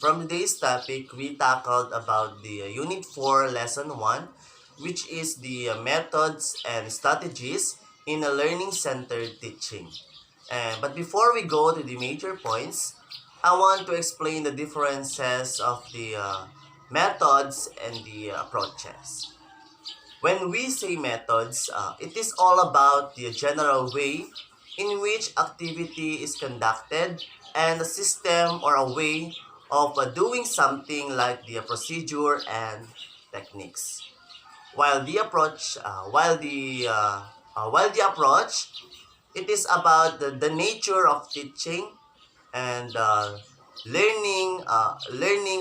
from today's topic, we tackled about the Unit 4, Lesson 1, which is the methods and strategies in a learning-centered teaching. But before we go to the major points, I want to explain the differences of the methods and the approaches. When we say methods, it is all about the general way in which activity is conducted and a system or a way of doing something like the procedure and techniques. While the approach, it is about the nature of teaching and learning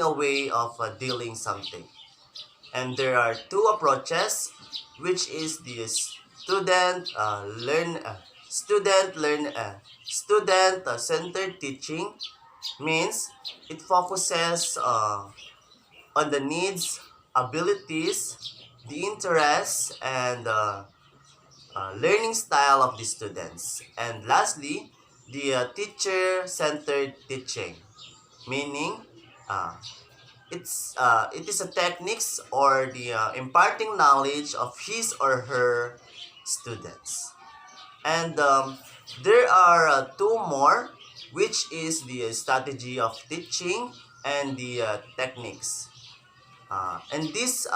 a way of dealing something. And there are two approaches, which is the student centered teaching, means it focuses on the needs, abilities, the interests, and learning style of the students. And lastly, the teacher centered teaching, meaning uh, it is a techniques or the imparting knowledge of his or her students. And there are two more, which is the strategy of teaching and the techniques. And these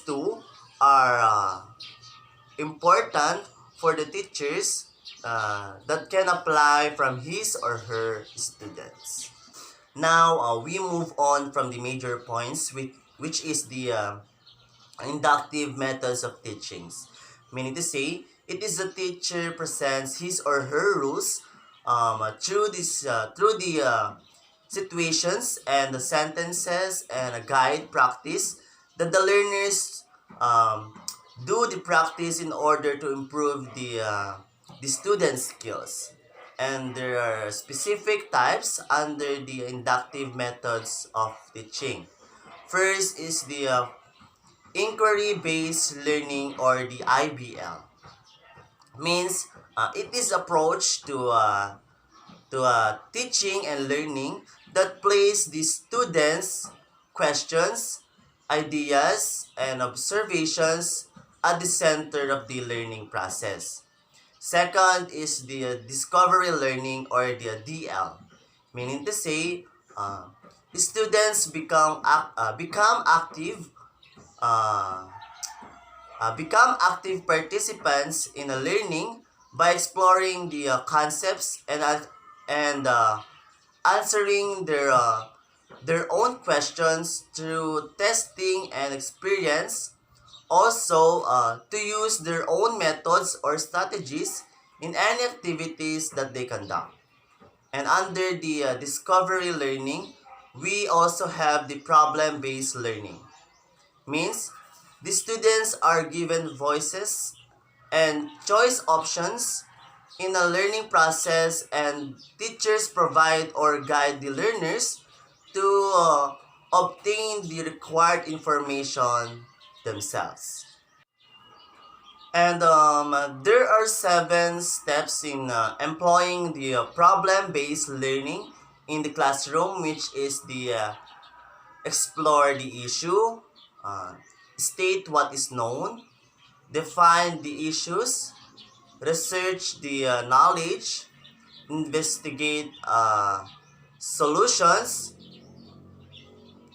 two are important for the teachers that can apply from his or her students. Now, we move on from the major points, which is the inductive methods of teachings. Meaning to say, it is the teacher presents his or her rules through the situations and the sentences and a guide practice that the learners do the practice in order to improve the student's skills. And there are specific types under the inductive methods of teaching. First is the inquiry-based learning, or the IBL. Means it is approach to teaching and learning that place the students' questions, ideas, and observations at the center of the learning process. Second is the discovery learning, or the DL, meaning to say, uh, students uh, become active participants in a learning by exploring the concepts and answering their own questions through testing and experience. Also, to use their own methods or strategies in any activities that they conduct. And under the discovery learning, we also have the problem-based learning. Means the students are given voices and choice options in a learning process, and teachers provide or guide the learners to obtain the required information themselves. And there are 7 steps in employing the problem-based learning in the classroom, which is the explore the issue, uh, state what is known, define the issues, research the knowledge, investigate solutions,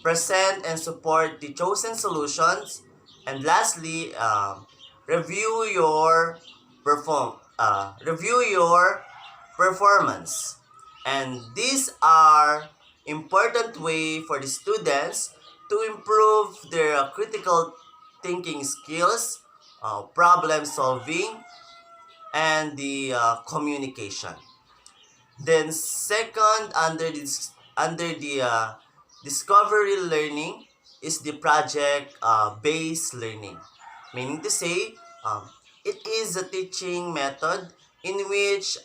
present and support the chosen solutions, and lastly, review your review your performance. And these are important way for the students to improve their critical thinking skills, problem solving, and the communication. Then second, under the discovery learning is the project based learning. Meaning to say, it is a teaching method in which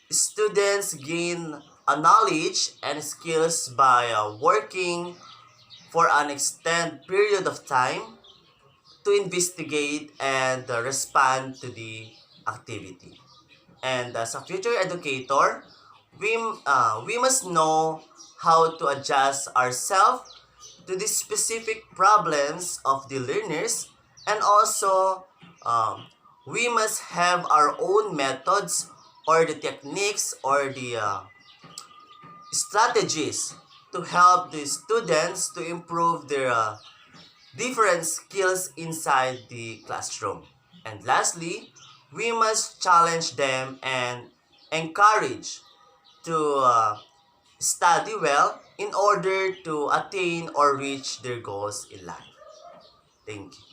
students gain a knowledge and skills by working for an extended period of time to investigate and respond to the activity. And as a future educator, we must know how to adjust ourselves to the specific problems of the learners, and also we must have our own methods or the techniques or the strategies to help the students to improve their different skills inside the classroom. And lastly, we must challenge them and encourage to study well in order to attain or reach their goals in life. Thank you.